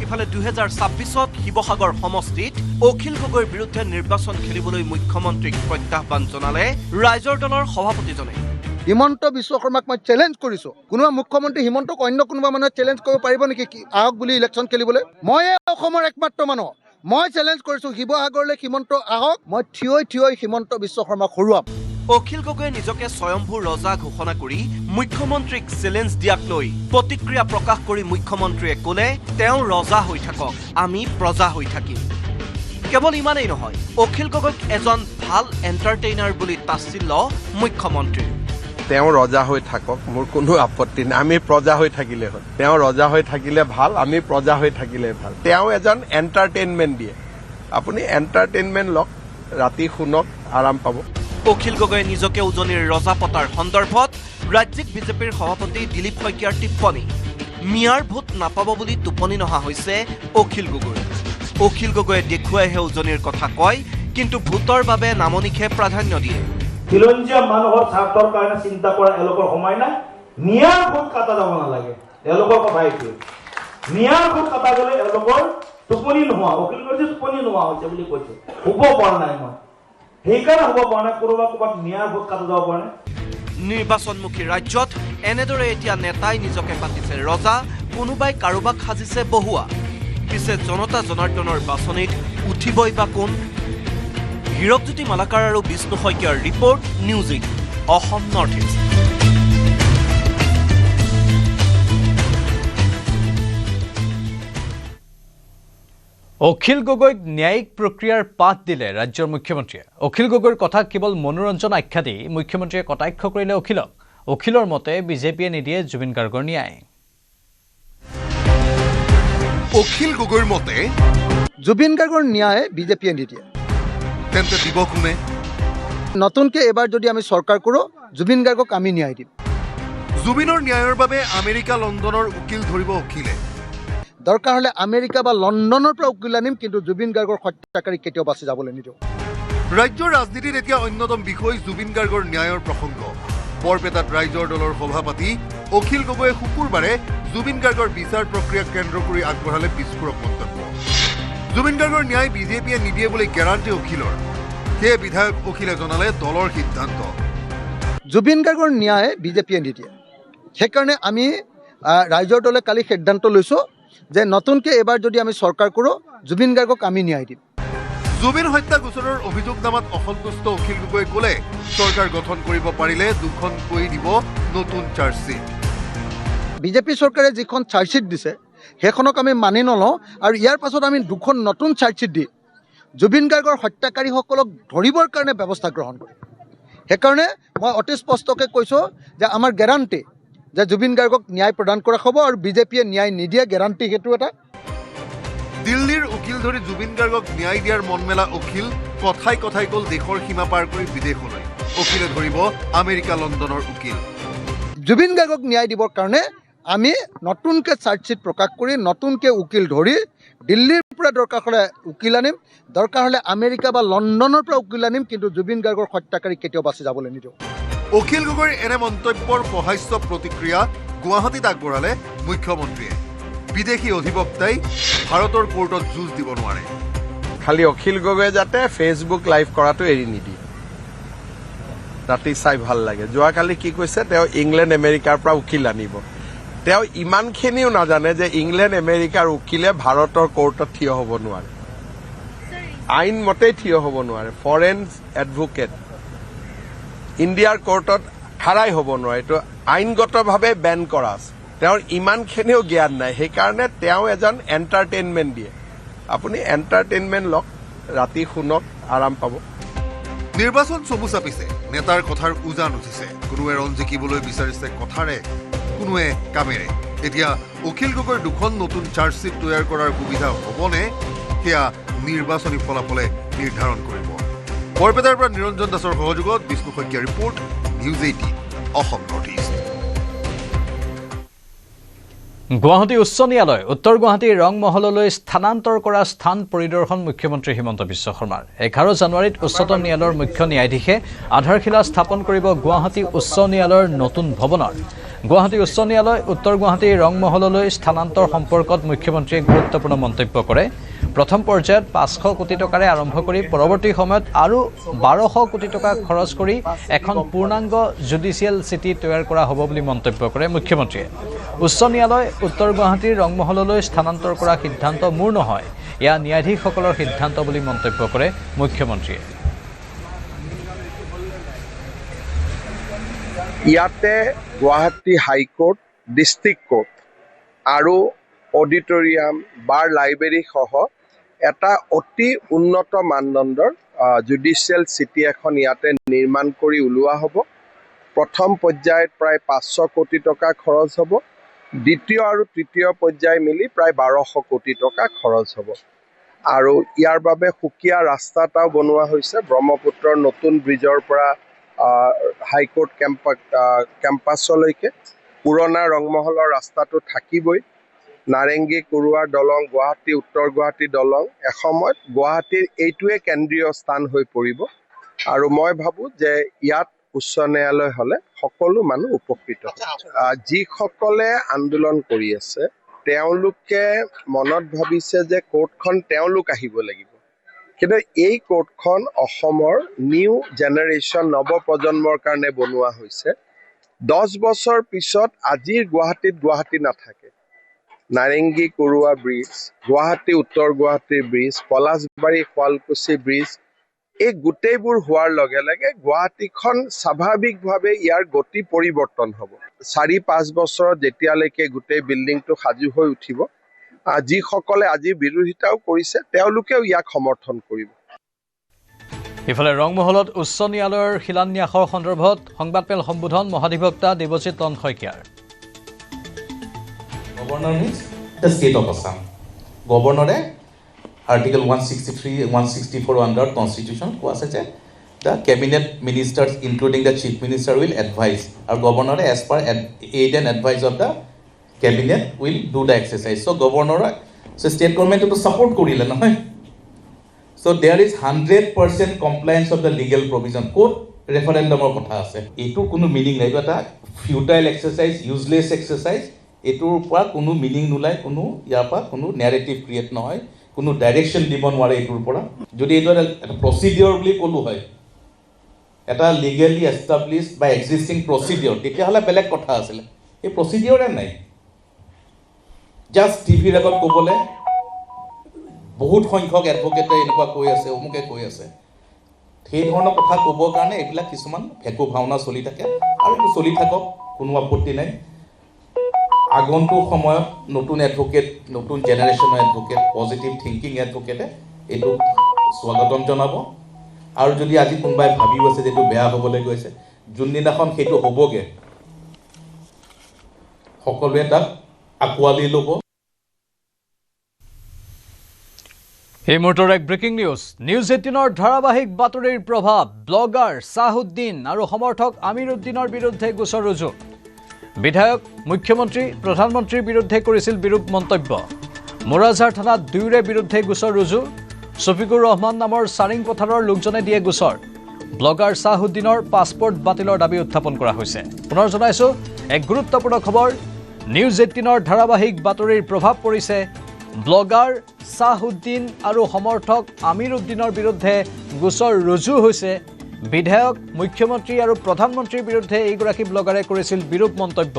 ইফালে 2026ত শিৱসাগৰ সমষ্টিত অখিল গগৈৰ বিৰুদ্ধে নিৰ্বাচন খেলিবলৈ মুখ্যমন্ত্ৰীক প্ৰত্যাহ্বান জনালে ৰাইজৰ দলৰ সভাপতিজনে হিমন্ত বিশ্ব শৰ্মাক মই চেলেঞ্জ কৰিছো কোনোবা মুখ্যমন্ত্ৰী হিমন্তক অন্য কোনোবা মানুহে চেলেঞ্জ কৰিব পাৰিব নেকি আহক বুলি ইলেকশ্যন খেলিবলৈ ময়ে অসমৰ একমাত্ৰ মানুহ মই চেলেঞ্জ কৰিছো শিৱসাগৰলৈ হিমন্ত আহক মই থিয় হিমন্ত বিশ্ব শৰ্মাক হৰুৱাম অখিল গগৈয়ে নিজকে স্বয়ম্ভু ৰজা ঘোষণা কৰি মুখ্যমন্ত্ৰীক চেলেঞ্জ দিয়াক লৈ প্ৰতিক্ৰিয়া প্ৰকাশ কৰি মুখ্যমন্ত্ৰীয়ে ক'লে তেওঁ ৰজা হৈ থাকক আমি প্ৰজা হৈ থাকিম কেৱল ইমানেই নহয় অখিল গগৈক এজন ভাল এণ্টাৰটেইনাৰ বুলি তাচ্ছিল্য মুখ্যমন্ত্ৰীৰ তেওঁ ৰজা হৈ থাকক মোৰ কোনো আপত্তি নাই আমি প্ৰজা হৈ থাকিলে হ'ল তেওঁ ৰজা হৈ থাকিলে ভাল আমি প্ৰজা হৈ থাকিলে ভাল তেওঁ এজন এণ্টাৰটেইনমেণ্ট দিয়ে আপুনি এণ্টাৰটেইনমেণ্ট লওক ৰাতি শুনক আৰাম পাব অখিল গগৈয়ে নিজকে উজনিৰ ৰজা পতাৰ সন্দৰ্ভত ৰাজ্যিক বিজেপিৰ সভাপতি দিলীপ শইকীয়াৰ টিপ্পনী মিয়াৰ ভোট নাপাব বুলি টোপনি নহা হৈছে অখিল গগৈয়ে দেখুৱাইহে উজনিৰ কথা কয় কিন্তু ভোটৰ বাবে নামনিকহে প্ৰাধান্য দিয়ে খিলঞ্জীয়া মানুহৰ স্বাৰ্থৰ কাৰণে চিন্তা কৰা এওঁলোকৰ সময় নাই মিয়াৰ ভোট কাটা যাব নালাগে এওঁলোকৰ কথা এইটোৱে মিয়াৰ ভোট কাটা গ'লে এওঁলোকৰ টোপনি নোহোৱা অখিল গগৈ টোপনি নোহোৱা হৈছে বুলি কৈছে হ'ব পৰা নাই মই সেইকাৰণে হ'ব পৰা নাই ক'ৰবাত মিয়াৰ ভোট কাটা যাব পৰা নাই নিৰ্বাচনমুখী ৰাজ্যত এনেদৰে এতিয়া নেতাই নিজকে পাতিছে ৰজা কোনোবাই কাৰোবাক সাজিছে বহুৱা পিছে জনতা জনাৰ্দনৰ বাছনিত উঠিবই বা কোন হীৰকজ্যোতি মালাকাৰ আৰু বিষ্ণু শইকীয়াৰ report news 8 Assam north east Akhil গগৈক ন্যায়িক প্ৰক্ৰিয়াৰ পাঠ দিলে ৰাজ্যৰ মুখ্যমন্ত্ৰীয়ে অখিল গগৈৰ কথা কেৱল মনোৰঞ্জন আখ্যা দি মুখ্যমন্ত্ৰীয়ে কটাক্ষ কৰিলে অখিলৰ মতে বিজেপিয়ে নিদিয়ে জুবিন গাৰ্গৰ ন্যায় অখিল গগৈৰ মতে জুবিন গাৰ্গৰ ন্যায় বিজেপিয়ে নিদিয়ে তেন্তে দিব কোনে নতুনকৈ এবাৰ যদি আমি চৰকাৰ কৰোঁ জুবিন গাৰ্গক আমি ন্যায় দিম জুবিনৰ ন্যায়ৰ বাবে আমেৰিকা লণ্ডনৰ উকিল ধৰিব অখিলে দৰকাৰ হ'লে আমেৰিকা বা লণ্ডনৰ পৰা উকিল আনিম কিন্তু জুবিন গাৰ্গৰ হত্যাকাৰী কেতিয়াও বাচি যাবলৈ নিদিওঁ ৰাজ্যৰ ৰাজনীতিত এতিয়া অন্যতম বিষয় জুবিন গাৰ্গৰ ন্যায়ৰ প্ৰসংগ বৰপেটাত ৰাইজৰ দলৰ সভাপতি অখিল গগৈয়ে শুকুৰবাৰে জুবিন গাৰ্গৰ বিচাৰ প্ৰক্ৰিয়াক কেন্দ্ৰ কৰি আগবঢ়ালে বিস্ফোৰক মন্তব্য। জুবিন গাৰ্গৰ ন্যায় বিজেপিয়ে নিদিয়ে বুলি গেৰাণ্টি অখিলৰ। সেয়ে বিধায়ক অখিলে জনালে দলৰ সিদ্ধান্ত। জুবিন গাৰ্গৰ ন্যায় বিজেপিয়ে নিদিয়ে, সেইকাৰণে আমি ৰাইজৰ দলে কালি সিদ্ধান্ত লৈছোঁ যে নতুনকৈ এবাৰ যদি আমি চৰকাৰ কৰোঁ জুবিন গাৰ্গক আমি ন্যায় দিম। জুবিন হত্যা গোচৰৰ অভিযোগনামাত অসন্তুষ্ট অখিল গগৈয়ে ক'লে চৰকাৰ গঠন কৰিব পাৰিলে দুখনকৈ দিব নতুন চাৰ্জশ্বিট। বিজেপি চৰকাৰে যিখন চাৰ্জশ্বিট দিছে সেইখনক আমি মানি নলওঁ আৰু ইয়াৰ পাছত আমি দুখন নতুন চাৰ্জশ্বিট দি জুবিন গাৰ্গৰ হত্যাকাৰীসকলক ধৰিবৰ কাৰণে ব্যৱস্থা গ্ৰহণ কৰিম। সেইকাৰণে মই অতি স্পষ্টকৈ কৈছোঁ যে আমাৰ গেৰাণ্টি যে জুবিন গাৰ্গক ন্যায় প্ৰদান কৰা হ'ব আৰু বিজেপিয়ে ন্যায় নিদিয়ে গেৰাণ্টি সেইটো এটা। দিল্লীৰ উকিল ধৰি জুবিন গাৰ্গক ন্যায় দিয়াৰ মন মেলা অখিল কথাই কথাই গ'ল দেশৰ সীমা পাৰ কৰি বিদেশলৈ। অখিলে ধৰিব আমেৰিকা লণ্ডনৰ উকিল। জুবিন গাৰ্গক ন্যায় দিবৰ কাৰণে আমি নতুনকৈ চাৰ্জশ্বিট প্ৰকাশ কৰি নতুনকৈ উকিল ধৰি দিল্লীৰ পৰা দৰকাৰ হ'লে উকিল আনিম, দৰকাৰ হ'লে আমেৰিকা বা লণ্ডনৰ পৰা উকিল আনিম, কিন্তু জুবিন গাৰ্গৰ হত্যাকাৰী কেতিয়াও বাচি যাবলৈ নিদিওঁ। অখিল গগৈৰ এনে মন্তব্যৰ সহাস্য প্ৰতিক্ৰিয়া গুৱাহাটীত আগবঢ়ালে মুখ্যমন্ত্ৰীয়ে। বিদেশী অধিবক্তাই ভাৰতৰ কোৰ্টত যুঁজ দিব নোৱাৰে। খালি অখিল গগৈয়ে যাতে ফেচবুক লাইভ কৰাটো এৰি নিদিয়ে, ৰাতি চাই ভাল লাগে। যোৱাকালি কি কৈছে, তেওঁ ইংলেণ্ড আমেৰিকাৰ পৰা উকিল আনিব। তেওঁ ইমানখিনিও নাজানে যে ইংলেণ্ড আমেৰিকাৰ উকিলে ভাৰতৰ কোৰ্টত থিয় হ'ব নোৱাৰে, আইন মতেই থিয় হ'ব নোৱাৰে। ফৰেন এডভোকেট ইণ্ডিয়াৰ কোৰ্টত খাৰাই হ'ব নোৱাৰে, এইটো আইনগতভাৱে বেন কৰা আছে। তেওঁৰ ইমানখিনিও জ্ঞান নাই, সেইকাৰণে তেওঁ এজন এণ্টাৰটেইনমেণ্ট দিয়ে। আপুনি এণ্টাৰটেইনমেণ্ট লওক, ৰাতি শুনক, আৰাম পাব। নিৰ্বাচন চমু চাপিছে, নেতাৰ কথাৰ উজান উঠিছে। কোনোৱে ৰণ জিকিবলৈ বিচাৰিছে কথাৰে, কোনোৱে কামেৰে। এতিয়া অখিল গগৈৰ দুখন নতুন চাৰ্জশ্বিট তৈয়াৰ কৰাৰ সুবিধা হ'বনে, সেয়া নিৰ্বাচনী ফলাফলে নিৰ্ধাৰণ কৰিব। বৰপেটাৰ পৰা নিৰঞ্জন দাসৰ সহযোগত বিষ্ণু শইকীয়াৰ report, news 18 Assam north east. Guwahati উচ্চ ন্যায়ালয় উত্তৰ গুৱাহাটীৰ ৰংমহললৈ স্থানান্তৰ কৰা স্থান পৰিদৰ্শন মুখ্যমন্ত্ৰী হিমন্ত বিশ্ব শৰ্মাৰ। 11 জানুৱাৰীত উচ্চতম ন্যায়ালয়ৰ মুখ্য ন্যায়াধীশে আধাৰশিলা স্থাপন কৰিব গুৱাহাটী উচ্চ ন্যায়ালয়ৰ নতুন ভৱনৰ। গুৱাহাটী উচ্চ ন্যায়ালয় উত্তৰ গুৱাহাটীৰ ৰংমহললৈ স্থানান্তৰ সম্পৰ্কত মুখ্যমন্ত্ৰীয়ে গুৰুত্বপূৰ্ণ মন্তব্য কৰে। প্ৰথম পৰ্যায়ত 500 কোটি টকাৰে আৰম্ভ কৰি পৰৱৰ্তী সময়ত আৰু 1200 কোটি টকা খৰচ কৰি এখন পূৰ্ণাংগ জুডিচিয়েল চিটি তৈয়াৰ কৰা হ'ব বুলি মন্তব্য কৰে মুখ্যমন্ত্ৰীয়ে। উচ্চ ন্যায়ালয় উত্তৰ গুৱাহাটীৰ ৰংমহললৈ স্থানান্তৰ কৰা সিদ্ধান্ত মোৰ নহয়, এয়া ন্যায়াধীশসকলৰ সিদ্ধান্ত বুলি মন্তব্য কৰে মুখ্যমন্ত্ৰীয়ে। ইয়াতে গুৱাহাটী হাইকোৰ্ট, ডিষ্ট্ৰিক্ট কোৰ্ট আৰু অডিটৰিয়াম, বাৰ লাইব্ৰেৰী সহ এটা অতি উন্নত মানদণ্ডৰ জুডিচিয়েল চিটি এখন ইয়াতে নিৰ্মাণ কৰি ওলোৱা হ'ব। প্ৰথম পৰ্যায়ত প্ৰায় 500 কোটি টকা খৰচ হ'ব, দ্বিতীয় আৰু তৃতীয় পৰ্যায় মিলি প্ৰায় 1200 কোটি টকা খৰচ হ'ব। আৰু ইয়াৰ বাবে সুকীয়া ৰাস্তা এটাও বনোৱা হৈছে। ব্ৰহ্মপুত্ৰৰ নতুন ব্ৰিজৰ পৰা হাইকোৰ্ট কেম্পাছলৈকে পুৰণা ৰংমহলৰ ৰাস্তাটো থাকিবই। নাৰেংগী কুৰুৱাৰ দলং, গুৱাহাটী উত্তৰ গুৱাহাটী দলং, এসময়ত গুৱাহাটীৰ এইটোৱে কেন্দ্ৰীয় স্থান হৈ পৰিব। আৰু মই ভাবোঁ যে ইয়াত উচ্চ ন্যায়ালয় হ'লে সকলো মানুহ উপকৃত হ'ব। যিসকলে আন্দোলন কৰি আছে তেওঁলোকে মনত ভাবিছে যে কোৰ্টখন তেওঁলোক আহিব লাগিব, কিন্তু এই কোৰ্টখন অসমৰ নিউ জেনেৰেশ্যন, নৱপ্ৰজন্মৰ কাৰণে বনোৱা হৈছে। 10 বছৰ পিছত আজিৰ গুৱাহাটীত গুৱাহাটী নাথাকে। নাৰেংগী কুৰুৱা ব্ৰিজ, গুৱাহাটী উত্তৰ গুৱাহাটীৰ ব্ৰিজ, পলাশবাৰী শুৱালকুছি ব্ৰিজ, এই গোটেইবোৰ হোৱাৰ লগে লগে গুৱাহাটীখন স্বাভাৱিকভাৱে ইয়াৰ গতি পৰিৱৰ্তন হ'ব। 4-5 বছৰত যেতিয়ালৈকে গোটেই বিল্ডিংটো সাজু হৈ উঠিব, যিসকলে আজি বিৰোধিতাও কৰিছে তেওঁলোকেও ইয়াক সমৰ্থন কৰিব। ইফালে ৰংমহলত উচ্চ ন্যায়ালয়ৰ শিলান্যাসৰ সন্দৰ্ভত সংবাদমেল সম্বোধন মহাধিবক্তা দেৱজিৎ ৰণ শইকীয়াৰ। Governor means the state of Assam. Governor Article 163, 164 under Constitution কোৱা আছে যে the cabinet ministers including the chief minister will advise, and governor as per aid and advice of the cabinet will do the exercise. So governor so state government to support কৰিলে নহয়. So there is 100% compliance of the legal provision. Court ৰেফাৰেণ্ডামৰ কথা আছে এইটোৰ কোনো meaning নাই এইটো এটা futile exercise useless exercise এইটোৰ পৰা কোনো মিনিং নোলায় কোনো ইয়াৰ পৰা কোনো নেৰেটিভ ক্ৰিয়েট নহয় কোনো ডাইৰেকশ্যন দিব নোৱাৰে এইটোৰ পৰা যদি এইটো এটা প্ৰচিডিঅ'ৰ বুলি ক'লো হয় এটা লিগেলি এষ্টাব্লিছড বা এক্সিষ্টিং প্ৰচিডিঅ'ৰ তেতিয়াহ'লে বেলেগ কথা আছিলে এই প্ৰচিডিঅ'ৰে নাই জাষ্ট টিভিৰ আগত ক'বলৈ বহুত সংখ্যক এডভকেটে এনেকুৱা কৈ আছে অমুকে কৈ আছে সেই ধৰণৰ কথা ক'বৰ কাৰণে এইবিলাক কিছুমান ভেকু ভাওনা চলি থাকে আৰু এইটো চলি থাকক কোনো আপত্তি নাই আগন্তুক সময়ত নতুন এডভকেট নতুন জেনেৰেশ্যনৰ এডভকেট পজিটিভ থিংকিং এডভকেটে এইটো স্বাগতম জনাব আৰু যদি আজি কোনোবাই ভাবিও আছে যে এইটো বেয়া হ'বলৈ গৈছে যোনদিনাখন সেইটো হ'বগৈ সকলোৱে তাক আঁকোৱালি ল'ব এই মুহূৰ্তৰ এক ব্ৰেকিং নিউজ 18ৰ ধাৰাবাহিক বাতৰিৰ প্ৰভাৱ ব্লগাৰ চাহুদ্দিন আৰু সমৰ্থক আমিৰুদ্দিনৰ বিৰুদ্ধে গোচৰ ৰুজু বিধায়ক মুখ্যমন্ত্ৰী প্ৰধানমন্ত্ৰীৰ বিৰুদ্ধে কৰিছিল বিৰূপ মন্তব্য মোৰাজাৰ থানাত দুয়োৰে বিৰুদ্ধে গোচৰ ৰুজু শফিকুৰ ৰহমান নামৰ চাৰিং পথাৰৰ লোকজনে দিয়ে গোচৰ ব্লগাৰ চাহুদ্দিনৰ পাছপোৰ্ট বাতিলৰ দাবী উত্থাপন কৰা হৈছে পুনৰ জনাইছো এক গুৰুত্বপূৰ্ণ খবৰ নিউজ 18ৰ ধাৰাবাহিক বাতৰিৰ প্ৰভাৱ পৰিছে ব্লগাৰ চাহুদ্দিন আৰু সমৰ্থক আমিৰুদ্দিনৰ বিৰুদ্ধে গোচৰ ৰুজু হৈছে বিধায়ক মুখ্যমন্ত্ৰী আৰু প্ৰধানমন্ত্ৰীৰ বিৰুদ্ধে এইগৰাকী ব্লগাৰে কৰিছিল বিৰূপ মন্তব্য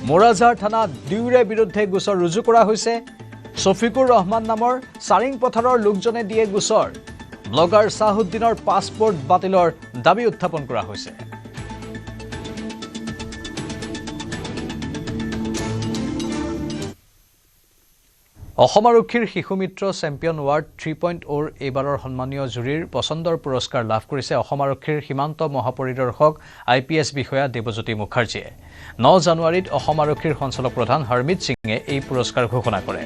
মোৰাজাৰ থানাত দুয়োৰে বিৰুদ্ধে গোচৰ ৰুজু কৰা হৈছে শফিকুৰ ৰহমান নামৰ চাৰিং পথাৰৰ লোকজনে দিয়ে গোচৰ ব্লগাৰ চাহুদ্দিনৰ পাছপোৰ্ট বাতিলৰ দাবী উত্থাপন কৰা হৈছে অসম আৰক্ষীৰ শিশু মিত্ৰ চেম্পিয়ন ৱাৰ্ড 3.0 এইবাৰৰ সন্মানীয় জুৰীৰ পছন্দৰ পুৰস্কাৰ লাভ কৰিছে অসম আৰক্ষীৰ সীমান্ত মহাপৰিদৰ্শক IPS বিষয়া দেৱজ্যোতি মুখাৰ্জীয়ে 9 জানুৱাৰীত অসম আৰক্ষীৰ সঞ্চালক প্ৰধান হৰমিত সিঙে এই পুৰস্কাৰ ঘোষণা কৰে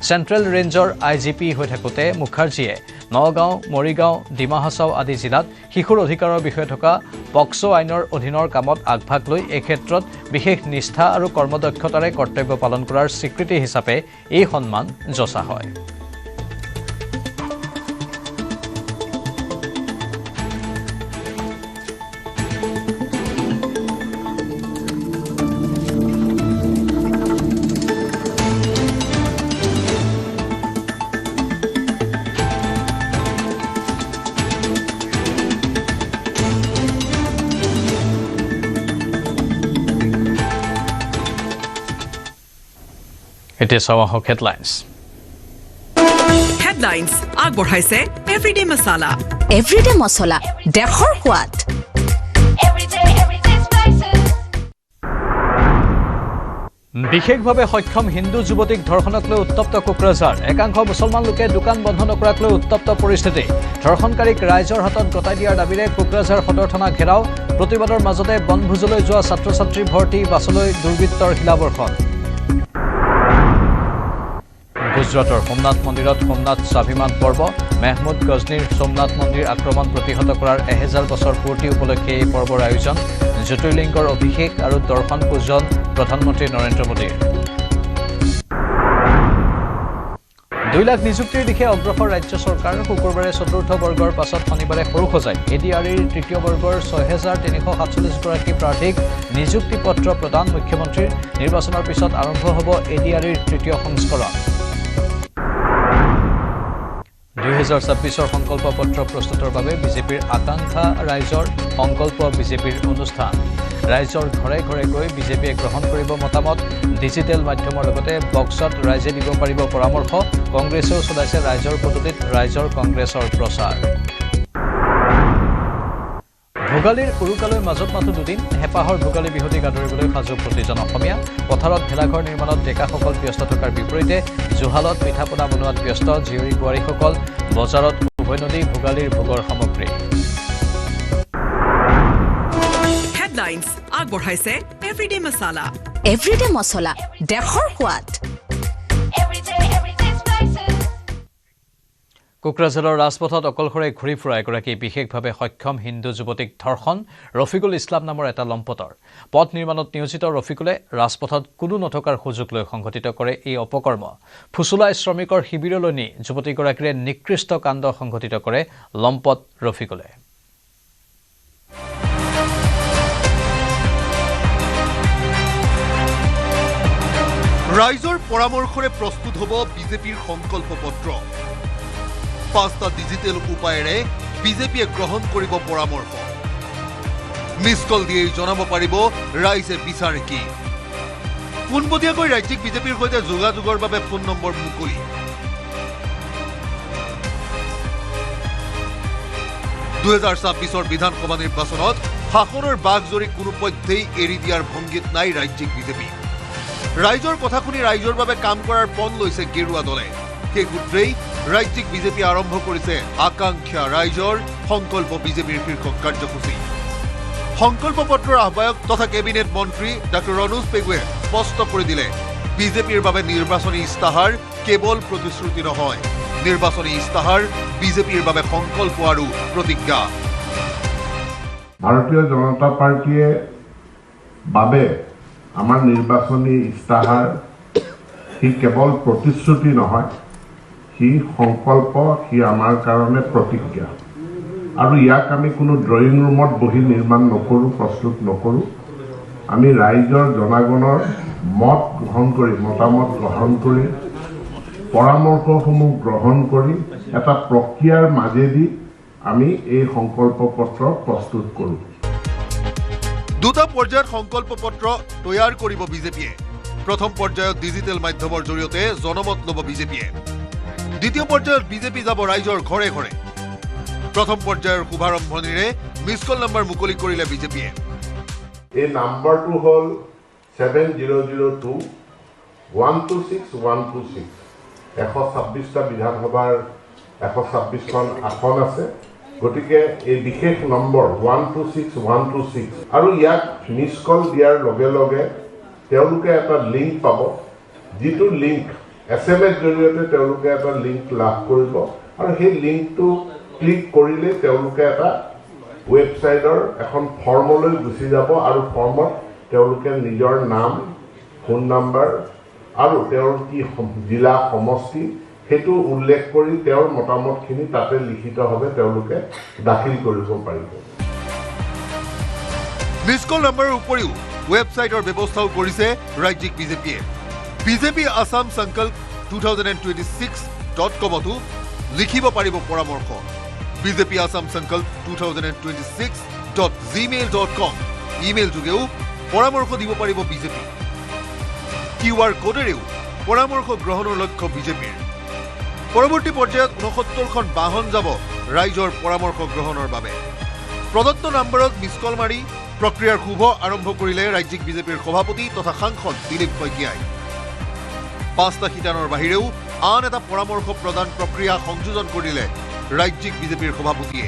চেণ্ট্ৰেল ৰেঞ্জৰ IGP হৈ থাকোঁতে মুখাৰ্জীয়ে নগাঁও মৰিগাঁও ডিমা হাছাও আদি জিলাত শিশুৰ অধিকাৰৰ বিষয়ে থকা পক্সো আইনৰ অধীনৰ কামত আগভাগ লৈ এই ক্ষেত্ৰত বিশেষ নিষ্ঠা আৰু কৰ্মদক্ষতাৰে কৰ্তব্য পালন কৰাৰ স্বীকৃতি হিচাপে এই সন্মান যচা হয় এতিয়া চাওঁ আহক হেডলাইন্স আগবঢ়াইছে এভৰিডে মছলা দেশৰ সোৱাদ বিশেষভাৱে সক্ষম হিন্দু যুৱতীক ধৰ্ষণক লৈ উত্তপ্ত কোকৰাঝাৰ একাংশ মুছলমান লোকে দোকান বন্ধ নকৰাক লৈ উত্তপ্ত পৰিস্থিতি ধৰ্ষণকাৰীক ৰাইজৰ হাতত গতাই দিয়াৰ দাবীৰে কোকৰাঝাৰ সদৰ থানা ঘেৰাও প্ৰতিবাদৰ মাজতে বনভোজলৈ যোৱা ছাত্ৰ ছাত্ৰী ভৰ্তি বাছলৈ দুৰ্বৃত্তৰ শিলাবৰ্ষণ গুজৰাটৰ সোমনাথ মন্দিৰত সোমনাথ স্বাভিমান পৰ্ব মেহমুদ গজনীৰ সোমনাথ মন্দিৰ আক্ৰমণ প্ৰতিহত কৰাৰ 1000 বছৰ পূৰ্তি উপলক্ষে এই পৰ্বৰ আয়োজন জ্যোতিৰ্লিংগৰ অভিষেক আৰু দৰ্শন পূজন প্ৰধানমন্ত্ৰী নৰেন্দ্ৰ মোদীৰ 2 লাখ নিযুক্তিৰ দিশে অগ্ৰসৰ ৰাজ্য চৰকাৰ শুকুৰবাৰে চতুৰ্থ বৰ্গৰ পাছত শনিবাৰে সৰু সজাই ADREৰ তৃতীয় বৰ্গৰ 6347 গৰাকী প্ৰাৰ্থীক নিযুক্তি পত্ৰ প্ৰদান মুখ্যমন্ত্ৰীৰ নিৰ্বাচনৰ পিছত আৰম্ভ হ'ব ADREৰ তৃতীয় সংস্কৰণ 2026 সংকল্প পত্ৰ প্ৰস্তুতৰ বাবে বিজেপিৰ আকাংক্ষা ৰাইজৰ সংকল্প বিজেপিৰ অনুষ্ঠান ৰাইজৰ ঘৰে ঘৰে গৈ বিজেপিয়ে গ্ৰহণ কৰিব মতামত ডিজিটেল মাধ্যমৰ লগতে বক্সত ৰাইজে দিব পাৰিব পৰামৰ্শ কংগ্ৰেছেও চলাইছে ৰাইজৰ পদ্ধতিত ৰাইজৰ কংগ্ৰেছৰ প্ৰচাৰ ভোগালীৰ উৰুকালৈ মাজত মাথো দুদিন হেঁপাহৰ ভোগালী বিহুটিক আদৰিবলৈ সাজু প্ৰতিজন অসমীয়া পথাৰত ভেলাঘৰ নিৰ্মাণত ডেকাসকল ব্যস্ত থকাৰ বিপৰীতে জুহালত পিঠা পনা বনোৱাত ব্যস্ত জীয়ৰী বোৱাৰীসকল বজাৰত উভৈনদী ভোগালীৰ ভোগৰ সামগ্ৰী হেডলাইন্স আগবঢ়াইছে এভৰিডে মছলা দেশৰ সোৱাদ কোকৰাঝাৰৰ ৰাজপথত অকলশৰে ঘূৰি ফুৰা এগৰাকী বিশেষভাৱে সক্ষম হিন্দু যুৱতীক ধৰ্ষণ ৰফিকুল ইছলাম নামৰ এটা লম্পটৰ পথ নিৰ্মাণত নিয়োজিত ৰফিকুলে ৰাজপথত কোনো নথকাৰ সুযোগ লৈ সংঘটিত কৰে এই অপকৰ্ম ফুচুলাই শ্ৰমিকৰ শিবিৰলৈ নি যুৱতীগৰাকীৰে নিকৃষ্ট কাণ্ড সংঘটিত কৰে লম্পট ৰফিকুলে ৰাইজৰ পৰামৰ্শৰে প্ৰস্তুত হ'ব বিজেপিৰ সংকল্প পত্ৰ 5টা ডিজিটেল উপায়েৰে বিজেপিয়ে গ্ৰহণ কৰিব পৰামৰ্শ মিছ কল দিয়েই জনাব পাৰিব ৰাইজে বিচাৰে কি পোনপটীয়াকৈ ৰাজ্যিক বিজেপিৰ সৈতে যোগাযোগৰ বাবে ফোন নম্বৰ মুকলি 2026 বিধানসভা নিৰ্বাচনত শাসনৰ বাঘজৰী কোনো পধ্যেই এৰি দিয়াৰ ভংগীত নাই ৰাজ্যিক বিজেপি ৰাইজৰ কথা শুনি ৰাইজৰ বাবে কাম কৰাৰ পণ লৈছে গেৰুৱা দলে সেই সূত্ৰেই ৰাজ্যিক বিজেপি আৰম্ভ কৰিছে আকাংক্ষা ৰাইজৰ সংকল্প বিজেপিৰ শীৰ্ষক কাৰ্যসূচী সংকল্প পত্ৰৰ আহ্বায়ক তথা কেবিনেট মন্ত্ৰী ডঃ ৰণোজ পেগুৱে স্পষ্ট কৰি দিলে বিজেপিৰ বাবে নিৰ্বাচনী ইস্তাহাৰ কেৱল প্ৰতিশ্ৰুতি নহয় নিৰ্বাচনী ইস্তাহাৰ বিজেপিৰ বাবে সংকল্প আৰু প্ৰতিজ্ঞা ভাৰতীয় জনতা পাৰ্টিয়ে বাবে আমাৰ নিৰ্বাচনী ইস্তাহাৰ সি কেৱল প্ৰতিশ্ৰুতি নহয় সি সংকল্প সি আমাৰ কাৰণে প্ৰতিজ্ঞা আৰু ইয়াক আমি কোনো ড্ৰয়িং ৰুমত বহি নিৰ্মাণ নকৰোঁ প্ৰস্তুত নকৰোঁ আমি ৰাইজৰ জনগণৰ মত গ্ৰহণ কৰি মতামত গ্ৰহণ কৰি পৰামৰ্শসমূহ গ্ৰহণ কৰি এটা প্ৰক্ৰিয়াৰ মাজেদি আমি এই সংকল্প পত্ৰ প্ৰস্তুত কৰোঁ দুটা পৰ্যায়ত সংকল্প পত্ৰ তৈয়াৰ কৰিব বিজেপিয়ে প্ৰথম পৰ্যায়ত ডিজিটেল মাধ্যমৰ জৰিয়তে জনমত ল'ব বিজেপিয়ে দ্বিতীয় পৰ্যায়ত বিজেপি যাব ৰাইজৰ ঘৰে ঘৰে প্ৰথম পৰ্যায়ৰ শুভাৰম্ভণিৰে মিছ কল নম্বৰ মুকলি কৰিলে বিজেপিয়ে এই নাম্বাৰটো হ'ল 7002 126 126 126টা বিধানসভাৰ 126খন আসন আছে গতিকে এই বিশেষ নম্বৰ 126 126 আৰু ইয়াক মিছ কল দিয়াৰ লগে লগে তেওঁলোকে এটা লিংক পাব যিটো লিংক SMS জৰিয়তে তেওঁলোকে এটা লিংক লাভ কৰিব আৰু সেই লিংকটো ক্লিক কৰিলে তেওঁলোকে এটা ৱেবছাইটৰ এখন ফৰ্মলৈ গুচি যাব আৰু ফৰ্মত তেওঁলোকে নিজৰ নাম ফোন নম্বৰ আৰু তেওঁৰ কি জিলা সমষ্টি সেইটো উল্লেখ কৰি তেওঁৰ মতামতখিনি তাতে লিখিতভাৱে তেওঁলোকে দাখিল কৰিব পাৰিব মিছ কল নম্বৰৰ উপৰিও ৱেবছাইটৰ ব্যৱস্থাও কৰিছে ৰাজ্যিক বিজেপিয়ে বিজেপি আসাম সংকল্প 2026.comতো লিখিব পাৰিব পৰামৰ্শ বিজেপি আসাম সংকল্প 2026.gmail.com ইমেইল যোগেও পৰামৰ্শ দিব পাৰিব বিজেপি QR কোডেৰেও পৰামৰ্শ গ্ৰহণৰ লক্ষ্য বিজেপিৰ পৰৱৰ্তী পৰ্যায়ত 69খন বাহন যাব ৰাইজৰ পৰামৰ্শ গ্ৰহণৰ বাবে প্ৰদত্ত নম্বৰত মিছ কল মাৰি প্ৰক্ৰিয়াৰ শুভ আৰম্ভ কৰিলে ৰাজ্যিক বিজেপিৰ সভাপতি তথা সাংসদ দিলীপ শইকীয়াই 5টা শিতানৰ বাহিৰেও আন এটা পৰামৰ্শ প্ৰদান প্ৰক্ৰিয়া সংযোজন কৰিলে ৰাজ্যিক বিজেপিৰ সভাপতিয়ে